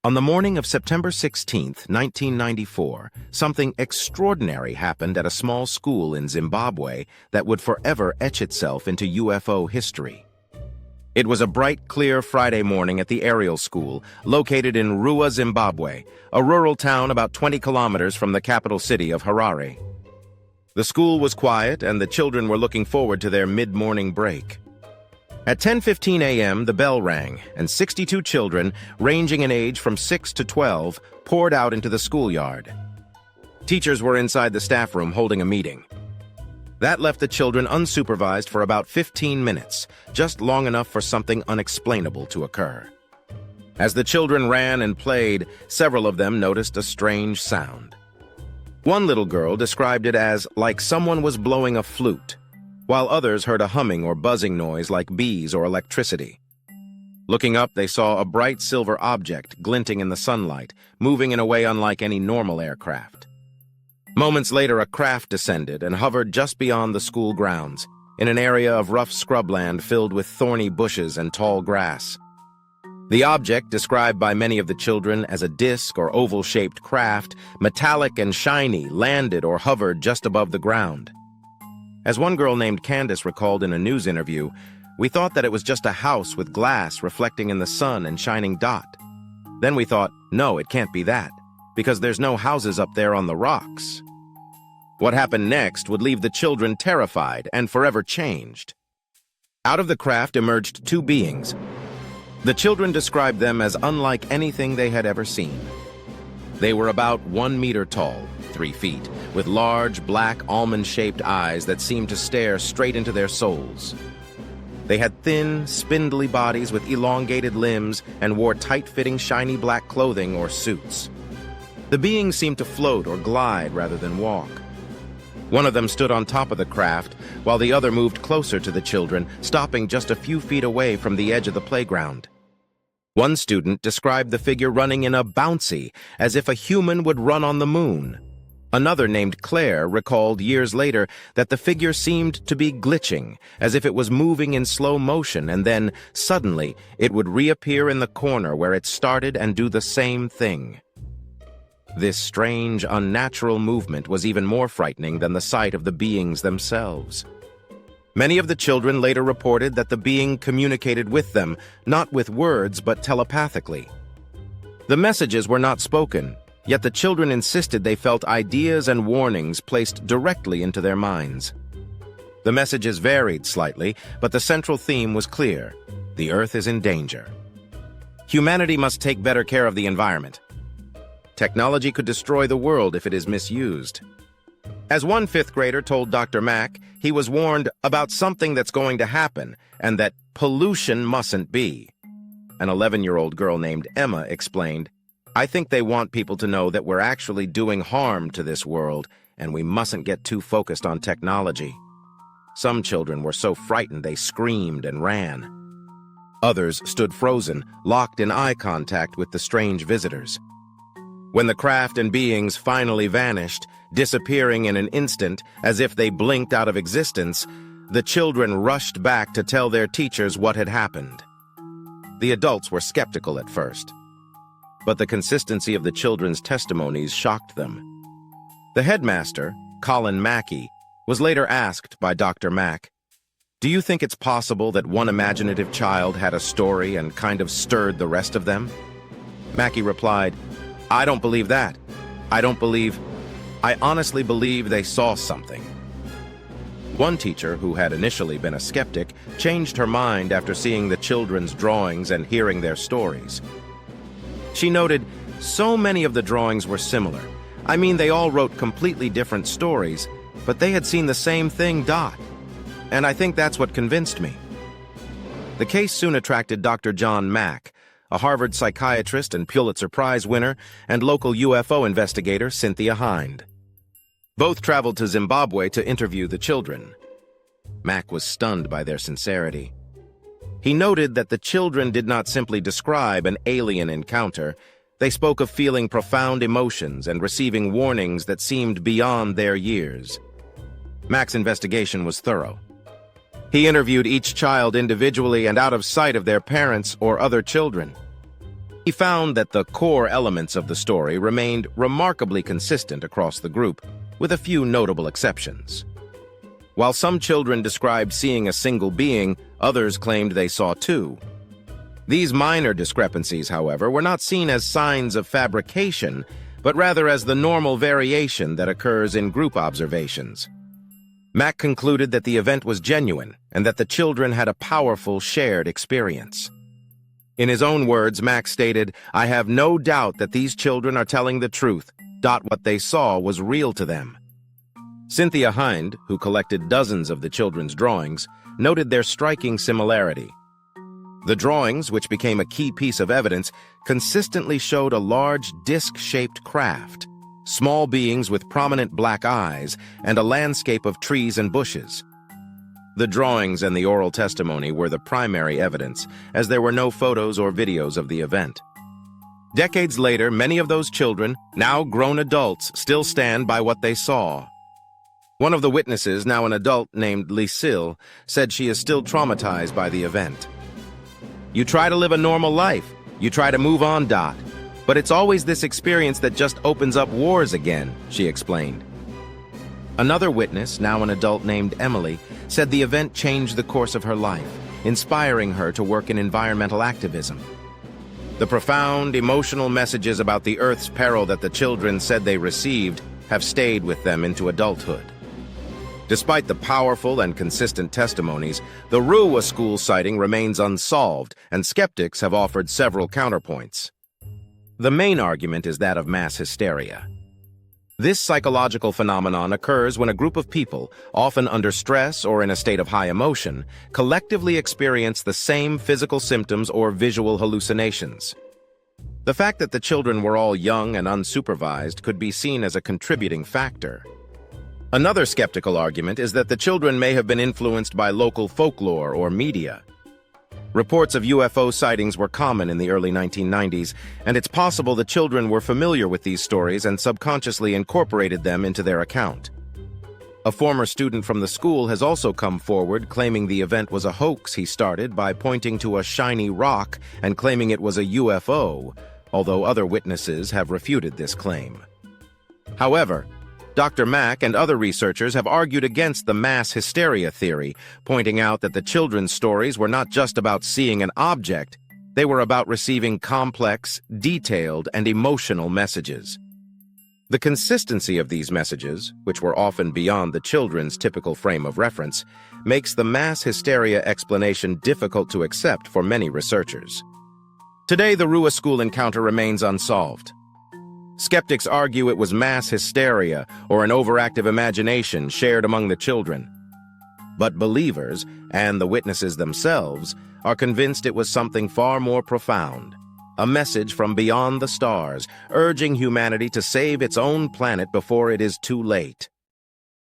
On the morning of September 16, 1994, something extraordinary happened at a small school in Zimbabwe that would forever etch itself into UFO history. It was a bright, clear Friday morning at the Ariel School, located in Ruwa, Zimbabwe, a rural town about 20 kilometers from the capital city of Harare. The school was quiet, and the children were looking forward to their mid-morning break. At 10:15 a.m., the bell rang, and 62 children, ranging in age from 6 to 12, poured out into the schoolyard. Teachers were inside the staff room holding a meeting. That left the children unsupervised for about 15 minutes, just long enough for something unexplainable to occur. As the children ran and played, several of them noticed a strange sound. One little girl described it as like someone was blowing a flute, while others heard a humming or buzzing noise like bees or electricity. Looking up, they saw a bright silver object glinting in the sunlight, moving in a way unlike any normal aircraft. Moments later, a craft descended and hovered just beyond the school grounds, in an area of rough scrubland filled with thorny bushes and tall grass. The object, described by many of the children as a disc or oval-shaped craft, metallic and shiny, landed or hovered just above the ground. As one girl named Candace recalled in a news interview, "We thought that it was just a house with glass reflecting in the sun and shining dot. Then we thought, no, it can't be that, because there's no houses up there on the rocks." What happened next would leave the children terrified and forever changed. Out of the craft emerged two beings. The children described them as unlike anything they had ever seen. They were about 1 meter tall, 3 feet, with large, black, almond-shaped eyes that seemed to stare straight into their souls. They had thin, spindly bodies with elongated limbs and wore tight-fitting, shiny black clothing or suits. The beings seemed to float or glide rather than walk. One of them stood on top of the craft, while the other moved closer to the children, stopping just a few feet away from the edge of the playground. One student described the figure running in a bouncy, as if a human would run on the moon. Another, named Claire, recalled years later that the figure seemed to be glitching, as if it was moving in slow motion, and then, suddenly, it would reappear in the corner where it started and do the same thing. This strange, unnatural movement was even more frightening than the sight of the beings themselves. Many of the children later reported that the being communicated with them, not with words but telepathically. The messages were not spoken, yet the children insisted they felt ideas and warnings placed directly into their minds. The messages varied slightly, but the central theme was clear: the Earth is in danger. Humanity must take better care of the environment. Technology could destroy the world if it is misused. As one fifth grader told Dr. Mack, he was warned about something that's going to happen and that pollution mustn't be. An 11-year-old girl named Emma explained, "I think they want people to know that we're actually doing harm to this world, and we mustn't get too focused on technology." Some children were so frightened they screamed and ran. Others stood frozen, locked in eye contact with the strange visitors. When the craft and beings finally vanished, disappearing in an instant as if they blinked out of existence, the children rushed back to tell their teachers what had happened. The adults were skeptical at first, but the consistency of the children's testimonies shocked them. The headmaster, Colin Mackey, was later asked by Dr. Mack, "Do you think it's possible that one imaginative child had a story and kind of stirred the rest of them?" Mackey replied, "I don't believe that. I honestly believe they saw something." One teacher, who had initially been a skeptic, changed her mind after seeing the children's drawings and hearing their stories. She noted, "So many of the drawings were similar. I mean, they all wrote completely different stories, but they had seen the same thing, and I think that's what convinced me." The case soon attracted Dr. John Mack, a Harvard psychiatrist and Pulitzer Prize winner, and local UFO investigator Cynthia Hind. Both traveled to Zimbabwe to interview the children. Mack was stunned by their sincerity. He noted that the children did not simply describe an alien encounter. They spoke of feeling profound emotions and receiving warnings that seemed beyond their years. Mack's investigation was thorough. He interviewed each child individually and out of sight of their parents or other children. He found that the core elements of the story remained remarkably consistent across the group, with a few notable exceptions. While some children described seeing a single being, others claimed they saw two. These minor discrepancies, however, were not seen as signs of fabrication, but rather as the normal variation that occurs in group observations. Mack concluded that the event was genuine and that the children had a powerful shared experience. In his own words, Mack stated, "I have no doubt that these children are telling the truth. What they saw was real to them." Cynthia Hind, who collected dozens of the children's drawings, noted their striking similarity. The drawings, which became a key piece of evidence, consistently showed a large disc-shaped craft, small beings with prominent black eyes, and a landscape of trees and bushes. The drawings and the oral testimony were the primary evidence, as there were no photos or videos of the event. Decades later, many of those children, now grown adults, still stand by what they saw. One of the witnesses, now an adult named Lucille, said she is still traumatized by the event. "You try to live a normal life. You try to move on, Dot. But it's always this experience that just opens up wars again," she explained. Another witness, now an adult named Emily, said the event changed the course of her life, inspiring her to work in environmental activism. The profound, emotional messages about the Earth's peril that the children said they received have stayed with them into adulthood. Despite the powerful and consistent testimonies, the Ruwa School sighting remains unsolved, and skeptics have offered several counterpoints. The main argument is that of mass hysteria. This psychological phenomenon occurs when a group of people, often under stress or in a state of high emotion, collectively experience the same physical symptoms or visual hallucinations. The fact that the children were all young and unsupervised could be seen as a contributing factor. Another skeptical argument is that the children may have been influenced by local folklore or media. Reports of UFO sightings were common in the early 1990s, and it's possible the children were familiar with these stories and subconsciously incorporated them into their account. A former student from the school has also come forward claiming the event was a hoax he started by pointing to a shiny rock and claiming it was a UFO, although other witnesses have refuted this claim. However, Dr. Mack and other researchers have argued against the mass hysteria theory, pointing out that the children's stories were not just about seeing an object, they were about receiving complex, detailed, and emotional messages. The consistency of these messages, which were often beyond the children's typical frame of reference, makes the mass hysteria explanation difficult to accept for many researchers. Today, the Ruwa School encounter remains unsolved. Skeptics argue it was mass hysteria or an overactive imagination shared among the children. But believers, and the witnesses themselves, are convinced it was something far more profound. A message from beyond the stars, urging humanity to save its own planet before it is too late.